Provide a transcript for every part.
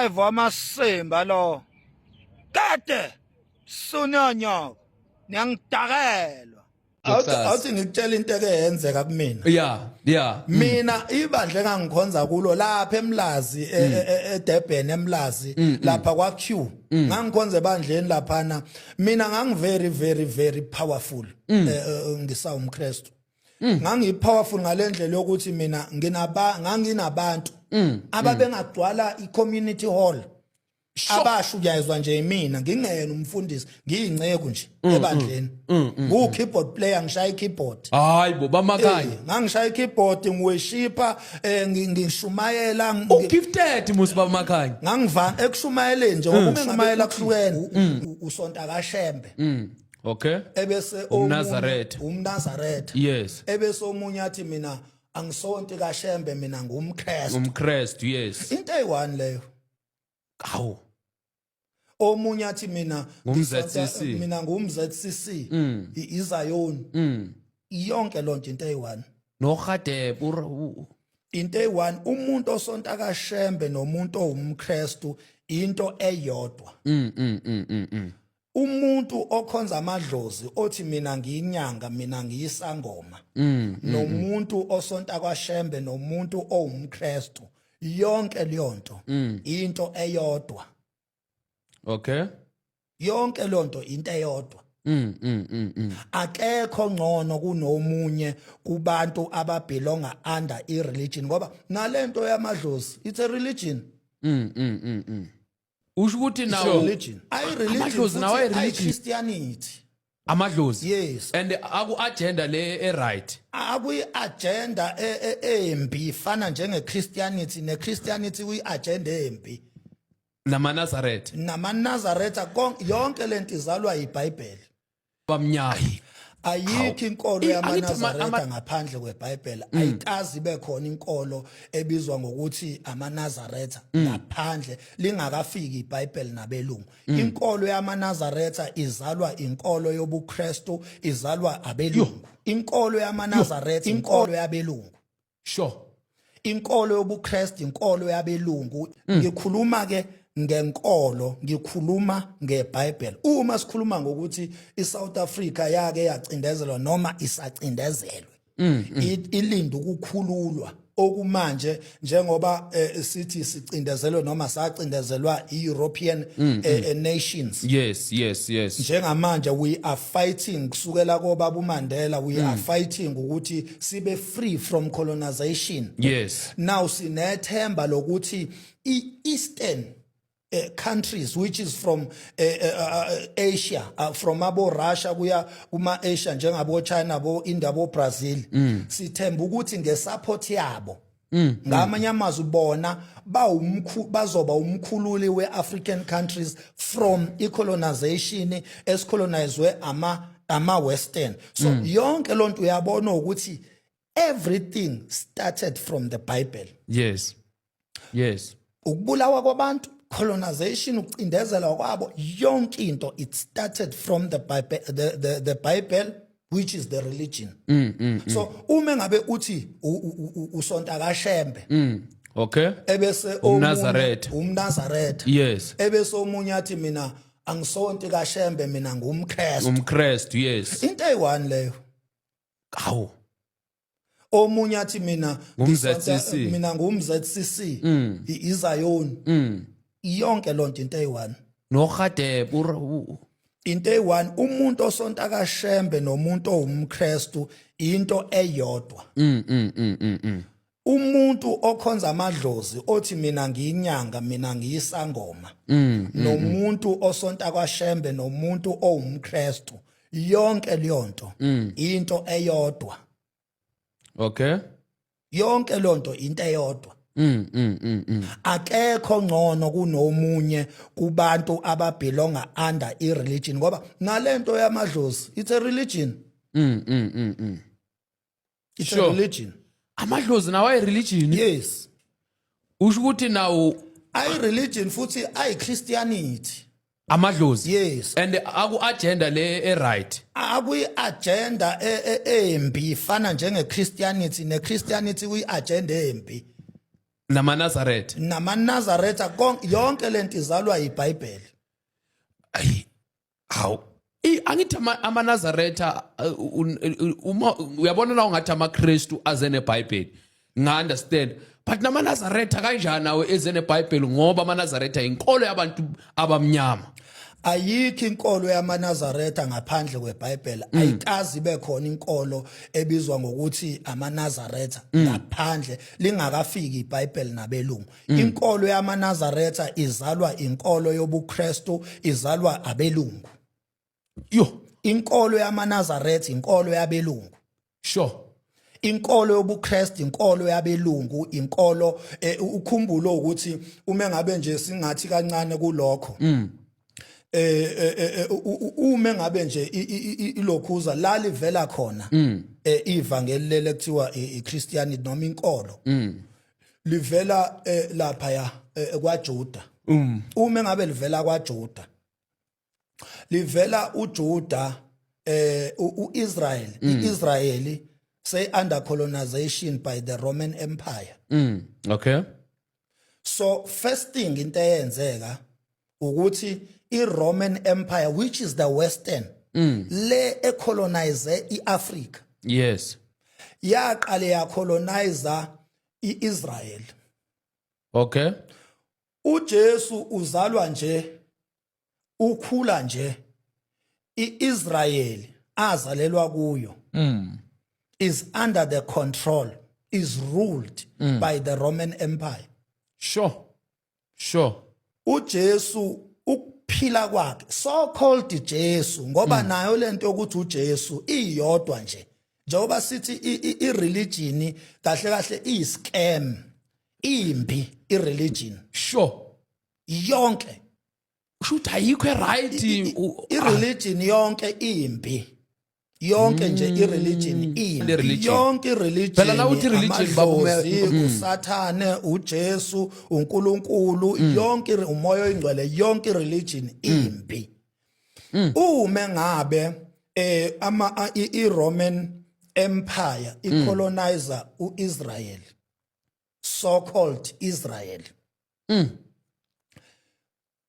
live amasimba lo kade sunonyo niyangidakelwa awuthi ngikutshela into ekuyenzeka kumina Yeah. mina ibandla engangikhonza kulo lapha eMlazi eDurban eMlazi lapha kwaQ ngangikhonza ebandleni laphana mina very powerful ngisawumKristu ngangipowerful ngalendlela yokuthi mina nganginabantu ababengagcwala iCommunity Hall abashukayezwa nje mina ngingena umfundisi ngiyingceke nje ebandleni ngu keyboard player ngishaya ikeyboard hayi bo bamakhaya ngangishaya ikeyboard ngiweshipa ngishumayela gifted musiba bamakhaya ngangiva ekushumayeleni nje ngoba ngishumayela kuhlukene usonta kashembe okay ebese umNazaretha yes ebese omunye athi mina angisonti kashembe mina ngumKristu yes into eyi1 leyo awu omunye athi mina ngumZCC iZion yonke lonke into eyi1 noGadebe into eyi1 umuntu osonta kashembe nomuntu owumKristu into eyodwa umuntu okhonza amadlozi othi mina ngiyinyanga mina ngiyisangoma nomuntu osonta kwashembe nomuntu owumKristu yonke leyonto into eyodwa okay yonke lonto into eyodwa akekho ngcono kunomunye kubantu ababelonga under ireligion ngoba nalento yamadlozi it's a religion usho ukuthi nawo religion amadlozi nawo religion Christianity amadlozi yes and aku agenda le right akuyi agenda embi ifana njenge Christianity ne Christianity kuyi agenda embi namaNazaretha yonke lento izalwa yiBhayibheli bamnyama ayikho inkolo yamaNazaretha ngaphandle kweBhayibheli ayikazi ibe khona inkolo ebizwa ngokuthi amaNazaretha ngaphandle lingakafiki iBhayibheli nabelungu inkolo yamaNazaretha izalwa inkolo yobuKristu izalwa abelungu inkolo yamaNazaretha inkolo yabelungu sure inkolo yobuKristu inkolo yabelungu ngikhuluma ke ngenkolo ngikhuluma ngeBhayibheli uma sikhuluma ngokuthi iSouth Africa yake yacindezelwa noma isacindezelwe ilinda ukukhululwa okumanje njengoba sithi sicindezelwe noma sacindezelwa iEuropean nations yes njengamanje we are fighting kusukela koBaba uMandela we are fighting ukuthi sibe free from colonization yes now sinethemba lokuthi iEastern countries which is from Asia from abo Russia kuya kuma Asia njengabo China abo India abo Brazil sithemba ukuthi ngesupport yabo ngamanye amazwi bona bazoba umkhululi weAfrican countries from icolonization esicolonizwe ama western so yonke lonto uyabona ukuthi everything started from the Bible yes ukubulawa kwabantu colonization ukucindezela kwabo yonke into it started from the Bible the Bible which is the religion so uma ngabe uthi usonta kashembe okay ebese umNazaretha yes ebese omunye athi mina angisonti kashembe mina ngumKristu yes into eyi1 leyo awu omunye athi mina ngumZCC iZion yonke lonto into eyi1 noGadebe into eyi1 umuntu osonta kashembe nomuntu owumKristu into eyodwa umuntu okhonza amadlozi othi mina ngiyinyanga mina ngiyisangoma nomuntu osonta kwashembe nomuntu owumKristu yonke leyonto into eyodwa okay yonke lonto into eyodwa akekho ngcono kunomunye kubantu ababelonga under ireligion ngoba nalento yamadlozi it's a religion it's a religion amadlozi nawo ayireligion yes usho ukuthi nawo ayireligion futhi ayiChristianity amadlozi yes and aku agenda le right akuyi agenda embi ifana njenge Christianity ne Christianity kuyi agenda embi NamaNazaretha. NamaNazaretha yonke lento izalwa yiBhayibheli. Ayi. Hawu. Angithi amaNazaretha uma uyabona la ungathi amaKristu azene eBhayibheli. Nga-understand. But NamaNazaretha kanjani nawe ezene eBhayibheli ngoba amaNazaretha inkolo yabantu abamnyama. Ayikho inkolo yamaNazaretha ngaphandle kweBhayibheli. Ayikazi ibe khona inkolo ebizwa ngokuthi amaNazaretha ngaphandle lingakafiki iBhayibheli nabelungu. Inkolo yamaNazaretha izalwa inkolo yobuKristu, izalwa abelungu. Yo, Inkolo yamaNazaretha inkolo yabelungu. sure. Inkolo yobuKristu inkolo yabelungu, inkolo ukhumbule ukuthi uma ngabe nje singathi kancane kulokho. Uma ngabe nje ilokhuza la livela khona ivangeli lekuthiwa iChristianity noma inkolo livela lapha ya kwaJuda. Uma ngabe livela kwaJuda livela uJuda uIsrael, iIsraeli say under colonization by the Roman Empire. Okay. So first thing into eyenzeka ukuthi iRoman Empire, which is the Western, le ecolonize iAfrica. Yes. Yaqale yacolonize iIsrael. Okay. uJesu uzalwa nje ukhula nje iIsrael azalelwa kuyo is under the control, is ruled by the Roman Empire. Sure. Sure. uJesu ukuphila kwakhe so called Jesu ngoba nayo lento yokuthi uJesu iyodwa nje njengoba sithi ireligion kahle kahle iscam imbi ireligion Sure. yonke Ushuthi ayikho right ireligion yonke imbi yonke nje ireligion imbi yonke ireligion phela na uthi religion babume uSathane uJesu uNkulunkulu yonke umoya oyingcwele yonke religion imbi uma ngabe iRoman Empire icolonizer uIsrael so called Israel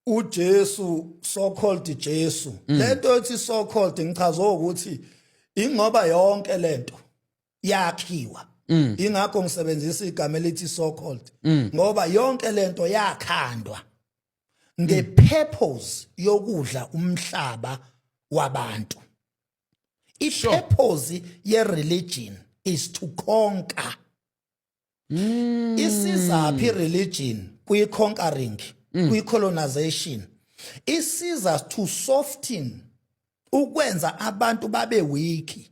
uJesu so called Jesu lento ethi so called ngichaza ukuthi ingoba yonke lento yakhiwa ingakho ngisebenzisa igama elithi so called ngoba yonke lento yakhandwa ngepurpose yokudla umhlaba wabantu. Ipurpose ye religion is to conquer. Isizaphi religion kwi conquering kwi colonization isiza to soften ukwenza abantu babe weak